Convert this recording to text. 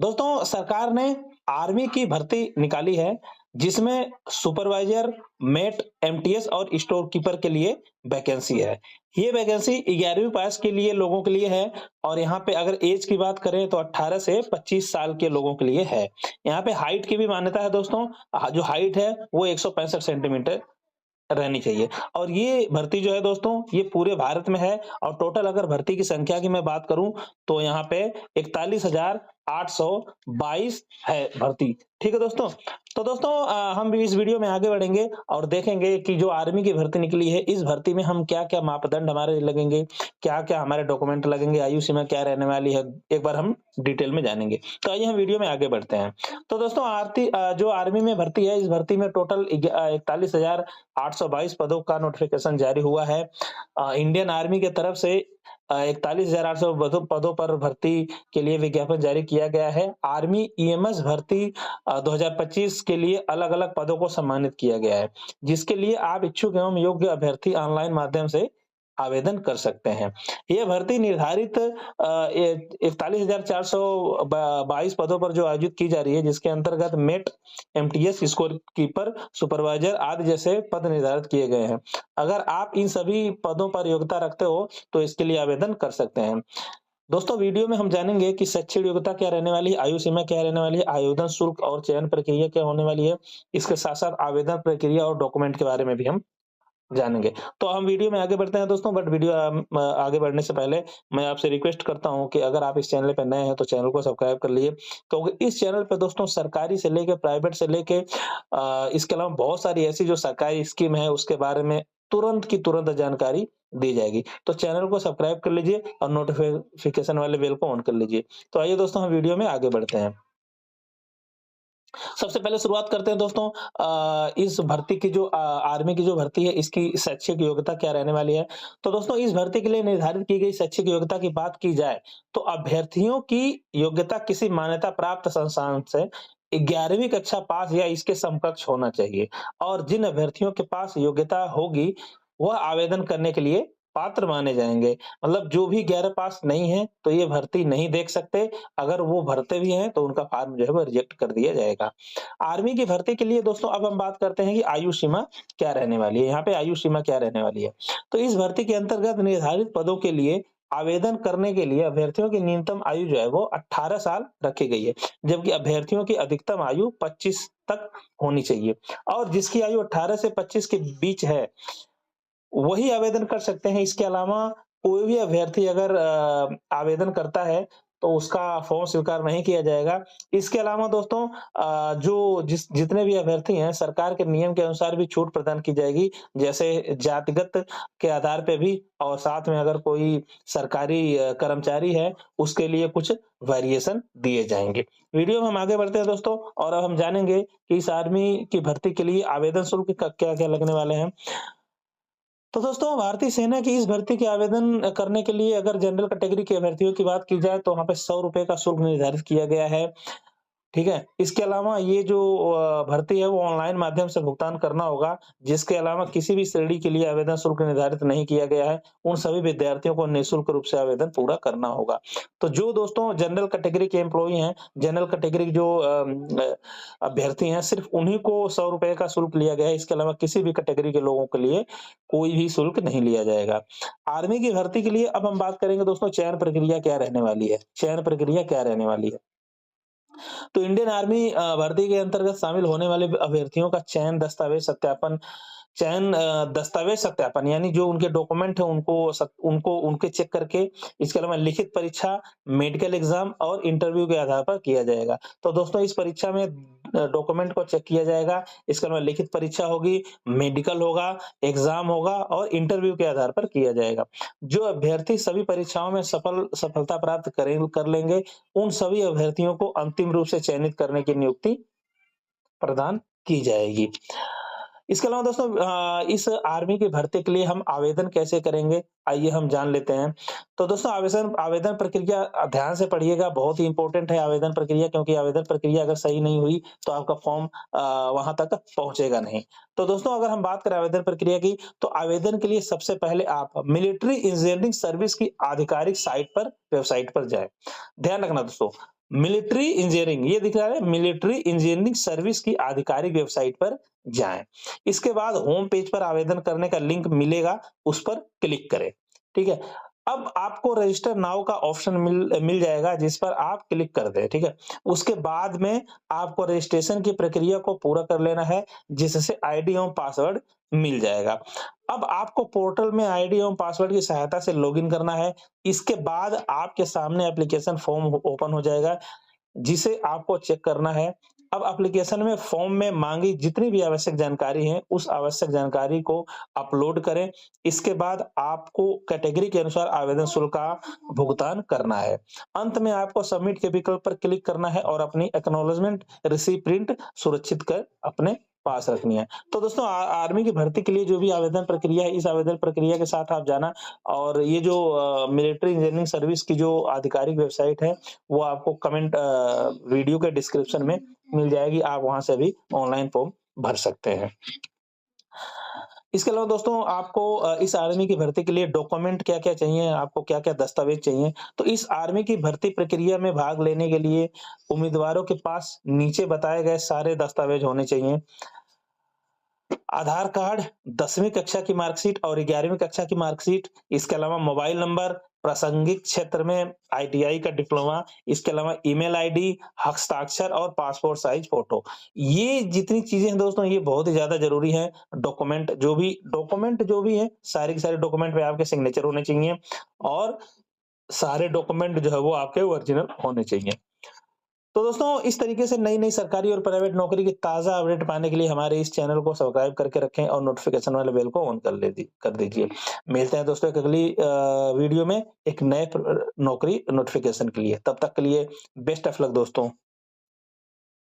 दोस्तों सरकार ने आर्मी की भर्ती निकाली है जिसमें सुपरवाइजर, मेट, एमटीएस और स्टोर कीपर के लिए वैकेंसी है। ये वैकेंसी 11वीं पास के लिए लोगों के लिए है और यहाँ पे अगर एज की बात करें तो 18 से 25 साल के लोगों के लिए है। यहाँ पे हाइट की भी मान्यता है दोस्तों। जो हाइट है वो 165 सेंटीमीटर रहनी चाहिए और ये भर्ती जो है दोस्तों ये पूरे भारत में है और टोटल अगर भर्ती की संख्या की मैं बात करूं तो यहाँ पे 41,822 है भर्ती। ठीक है दोस्तों। तो दोस्तों हम भी इस वीडियो में आगे बढ़ेंगे और देखेंगे कि जो आर्मी की भर्ती निकली है इस भर्ती में हम क्या-क्या मापदंड हमारे लगेंगे, क्या-क्या हमारे डॉक्यूमेंट लगेंगे, आयु सीमा क्या रहने वाली है, एक बार हम डिटेल में जानेंगे। तो आइए हम वीडियो में आगे बढ़ते हैं। तो दोस्तों जो आर्मी में भर्ती है इस भर्ती में टोटल 41,822 पदों का नोटिफिकेशन जारी हुआ है। इंडियन आर्मी की तरफ से 41,800 पदों पर भर्ती के लिए विज्ञापन जारी किया गया है। आर्मी ईएमएस भर्ती 2025 के लिए अलग-अलग पदों को सम्मानित किया गया है, जिसके लिए आप इच्छुक एवं योग्य अभ्यर्थी ऑनलाइन माध्यम से आवेदन कर सकते हैं। ये भर्ती निर्धारित 41,422 पदों पर जो आयोजित की जा रही है, जिसके अंतर्गत mate, MTS, score keeper, supervisor आदि जैसे पद निर्धारित किए गए हैं। अगर आप इन सभी पदों पर योग्यता रखते हो, तो इसके लिए आवेदन कर सकते हैं। दोस्तों वीडियो में हम जानेंगे कि शैक्षिक योग्यता क्या रहने वाली है, आयु सीमा क्या रहने वाली है, आवेदन शुल्क और चयन प्रक्रिया क्या होने वाली है। इसके साथ-साथ आवेदन प्रक्रिया और डॉक्यूमेंट के बारे में भी हम जानेंगे। तो हम वीडियो में आगे बढ़ते हैं दोस्तों, बट वीडियो आगे बढ़ने से पहले मैं आपसे रिक्वेस्ट करता हूँ कि अगर आप इस चैनल पे नए हैं तो चैनल को सब्सक्राइब कर लीजिए, क्योंकि इस चैनल पे दोस्तों सरकारी से लेके प्राइवेट से लेके इसके अलावा बहुत सारी ऐसी जो सरकारी स्कीम है उसके बारे में तुरंत की तुरंत जानकारी दी जाएगी। तो चैनल को सब्सक्राइब कर लीजिए और नोटिफिकेशन वाले बेल को ऑन कर लीजिए। तो आइए दोस्तों हम वीडियो में आगे बढ़ते हैं। सबसे पहले शुरुआत करते हैं दोस्तों इस भर्ती की जो आर्मी की जो भर्ती है इसकी शैक्षिक योग्यता क्या रहने वाली है। तो दोस्तों इस भर्ती के लिए निर्धारित की गई शैक्षिक योग्यता की बात की जाए तो अभ्यर्थियों की योग्यता किसी मान्यता प्राप्त संस्थान से 11वीं कक्षा पास या इसके समकक्ष होना चाहिए और जिन अभ्यर्थियों के पास योग्यता होगी वह आवेदन करने के लिए पात्र माने जाएंगे। मतलब जो भी 11 पास नहीं है तो ये भर्ती नहीं देख सकते। अगर वो भरते भी हैं तो उनका फॉर्म जो है वो रिजेक्ट कर दिया जाएगा। आर्मी की भर्ती के लिए दोस्तों अब हम बात करते हैं कि आयु सीमा क्या रहने वाली है। यहाँ पे आयु सीमा क्या रहने वाली है। तो इस भर्ती के अंतर्गत निर्धारित पदों के लिए आवेदन करने के लिए अभ्यर्थियों की न्यूनतम आयु जो है वो 18 साल रखी गई है, जबकि अभ्यर्थियों की अधिकतम आयु 25 तक होनी चाहिए और जिसकी आयु 18 से 25 के बीच है वही आवेदन कर सकते हैं। इसके अलावा कोई भी अभ्यर्थी अगर आवेदन करता है तो उसका फॉर्म स्वीकार नहीं किया जाएगा। इसके अलावा दोस्तों जो जितने भी अभ्यर्थी हैं सरकार के नियम के अनुसार भी छूट प्रदान की जाएगी। जैसे जातिगत के आधार पे भी और साथ में अगर कोई सरकारी कर्मचारी है उसके लिए कुछ वेरिएशन दिए जाएँगे। वीडियो में हम आगे बढ़ते हैं दोस्तों और अब हम जानेंगे कि इस आर्मी की भर्ती के लिए आवेदन शुल्क क क्या-क्या लगने वाले हैं। तो दोस्तों भारतीय सेना की इस भर्ती के आवेदन करने के लिए अगर जनरल कैटेगरी के अभ्यर्थियों की बात की जाए तो वहाँ पे ₹100 का शुल्क निर्धारित किया गया है। ठीक है? इसके अलावा ये जो भर्ती है वो ऑनलाइन माध्यम से भुगतान करना होगा, जिसके अलावा किसी भी श्रेणी के लिए आवेदन शुल्क निर्धारित नहीं किया गया है। उन सभी विद्यार्थियों को निःशुल्क रूप से आवेदन पूरा करना होगा। तो जो दोस्तों जनरल कैटेगरी के एम्प्लॉयी हैं, जनरल कैटेगरी के जो अभ्यर्थी हैं, सिर्फ़ उन्हीं को ₹100 का शुल्क लिया गया है। इसके अलावा किसी भी कैटेगरी के लोगों के लिए कोई भी शुल्क नहीं लिया जाएगा। आर्मी की भर्ती के लिए अब हम बात करेंगे दोस्तों चयन प्रक्रिया क्या रहने वाली है। चयन प्रक्रिया क्या रहने वाली है? तो इंडियन आर्मी भर्ती के अंतर्गत शामिल होने वाले अभ्यर्थियों का दस्तावेज सत्यापन यानी जो उनके डॉक्यूमेंट है उनको उनके चेक करके इसके अलावा लिखित परीक्षा, मेडिकल एग्जाम और इंटरव्यू के आधार पर किया जाएगा। तो दोस्तों इस परीक्षा में डॉक्यूमेंट को चेक किया जाएगा, इसके अलावा लिखित परीक्षा होगी, मेडिकल होगा, एग्जाम होगा और इंटरव्यू के आधार पर किया जाएगा। जो अभ्यर्थी सभी परीक्षाओं में सफलता प्राप्त कर लेंगे, उन सभी अभ्यर्थियों को अंतिम रूप से चयनित करने की नियुक्ति प्रदान की जाएगी। इसके अलावा दोस्तों इस आर्मी की भर्ती के लिए हम आवेदन कैसे करेंगे? आइए हम जान लेते हैं। तो दोस्तों आवेदन आवेदन प्रक्रिया ध्यान से पढ़िएगा, बहुत ही इम्पोर्टेंट है आवेदन प्रक्रिया क्योंकि आवेदन प्रक्रिया अगर सही नहीं हुई तो आपका फॉर्म वहाँ तक पहुँचेगा नहीं। तो दोस्तों अगर हम बात करें आवेदन प्रक्रिया की, तो आवेदन के लिए सबसे पहले आप मिलिट्री इंजीनियरिंग सर्विस की आधिकारिक वेबसाइट पर जाएँ। ध्यान रखना दोस्तों, मिलिट्री इंजीनियरिंग ये दिख रहा है मिलिट्री इंजीनियरिंग सर्विस की आधिकारिक वेबसाइट पर जाएँ। इसके बाद होम पेज पर आवेदन करने का लिंक मिलेगा, उस पर क्लिक करें। ठीक है? अब आपको रजिस्टर नाउ का ऑप्शन मिल मिल जाएगा जिस पर आप क्लिक कर दें, ठीक है? उसके बाद में आपको रजिस्ट्रेशन की प्रक्रिया को पूरा कर लेना है, जिससे आईडी एवं पासवर्ड मिल जाएगा। अब आपको पोर्टल में आईडी एवं पासवर्ड की सहायता से लॉगिन करना है। इसके बाद आपके सामने एप्लीकेशन फॉर्म ओपन हो जाएगा, जिसे आपको चेक करना है। अब एप्लीकेशन में फॉर्म में माँगी जितनी भी आवश्यक जानकारी है, उस आवश्यक जानकारी को अपलोड करें। इसके बाद आपको कैटेगरी के अनुसार आवेदन शुल्क का भुगतान करना है। अंत में आपको सबमिट के विकल्प पर क्लिक करना है और अपनी एक्नॉलेजमेंट रिसीप्ट प्रिंट सुरक्षित कर अपने पास रखनी है। तो दोस्तों आर्मी की भर्ती के लिए जो भी आवेदन प्रक्रिया है, इस आवेदन प्रक्रिया के साथ आप जाना और ये जो मिलिट्री इंजीनियरिंग सर्विस की जो आधिकारिक वेबसाइट है, वो आपको वीडियो के डिस्क्रिप्शन में मिल जाएगी, आप वहाँ से भी ऑनलाइन फॉर्म भर सकते हैं। इसके अलावा दोस्तों आपको इस आर्मी की भर्ती के लिए डॉक्यूमेंट क्या-क्या चाहिए, आपको क्या-क्या दस्तावेज़ चाहिए, तो इस आर्मी की भर्ती प्रक्रिया में भाग लेने के लिए उम्मीदवारों के पास नीचे बताए गए सारे दस्तावेज़ होने चाहिए। आधार कार्ड, 10वीं कक्षा की मार्कशीट और 11वीं कक्षा की मार्कशीट, इसके अलावा मोबाइल नंबर, प्रासंगिक क्षेत्र में आईटीआई का डिप्लोमा, इसके अलावा ईमेल आईडी, हस्ताक्षर और पासपोर्ट साइज़ फ़ोटो। ये जितनी चीज़ें हैं दोस्तों ये बहुत ही ज़्यादा ज़रूरी हैं। डॉक्यूमेंट जो भी हैं, सारे के सारे डॉक्यूमेंट पे आपके सिग्नेचर होने चाहिए और सारे डॉक्यूमेंट जो है वो आपके ओरिजिनल होने चाहिए। तो दोस्तों इस तरीके से नई-नई सरकारी और प्राइवेट नौकरी की ताज़ा अपडेट पाने के लिए हमारे इस चैनल को सब्सक्राइब करके रखें और नोटिफ़िकेशन वाले बेल को ऑन कर दीजिए। मिलते हैं दोस्तों एक अगली वीडियो में एक नए नौकरी नोटिफ़िकेशन के लिए। तब तक के लिए बेस्ट ऑफ लक दोस्तों।